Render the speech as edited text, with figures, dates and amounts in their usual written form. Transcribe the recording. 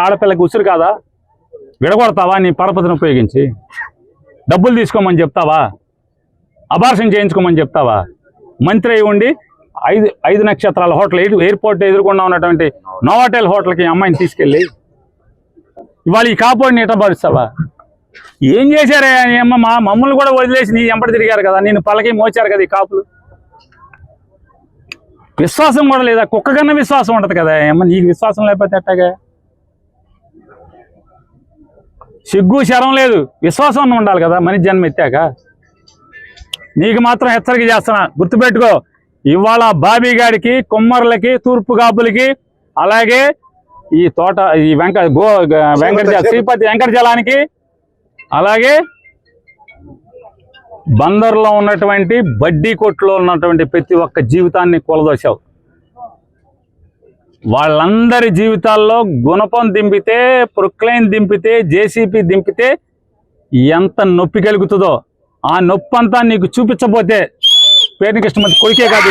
ఆడపిల్లకి ఉసురు కాదా? విడగొడతావా నీ పరపతిని ఉపయోగించి? డబ్బులు తీసుకోమని చెప్తావా? అబార్షన్ చేయించుకోమని చెప్తావా? మంత్రి అయి ఉండి 5 నక్షత్రాల హోటల్ ఎయిర్పోర్ట్ ఎదురుకుండా ఉన్నటువంటి నోవాటెల్ హోటల్కి అమ్మాయిని తీసుకెళ్ళి ఇవాళ ఈ కాపోడిని ఇటపరుస్తావా? ఏం చేశారే అమ్మ? మమ్మల్ని కూడా వదిలేసి నీ ఎంపటి తిరిగారు కదా, నేను పళ్ళకి మోచారు కదా ఈ కాపులు. విశ్వాసం కూడా లేదా? కుక్క కన్నా విశ్వాసం ఉంటుంది కదా అమ్మ, నీకు విశ్వాసం లేకపోతే ఎట్టాగా? సిగ్గు శరం లేదు, విశ్వాసం ఉండాలి కదా మనిషి జన్మ ఎత్తాక. నీకు మాత్రం హెచ్చరిక చేస్తున్నా, గుర్తుపెట్టుకో. ఇవాళ బాబీ గాడికి, కుమ్మర్లకి, తూర్పు కాపులకి, అలాగే ఈ తోట ఈ శ్రీపతి వెంకటజలానికి, అలాగే బందర్లో ఉన్నటువంటి బడ్డీ కొట్లో ఉన్నటువంటి ప్రతి ఒక్క జీవితాన్ని కూలదోశావు. వాళ్ళందరి జీవితాల్లో గుణపం దింపితే, ప్రొక్లైన్ దింపితే, జేసీపీ దింపితే ఎంత నొప్పి కలుగుతుందో ఆ నొప్పి అంతా నీకు చూపించబోతే పేరుని కృష్ణమూర్తి కొడుకే కాదు.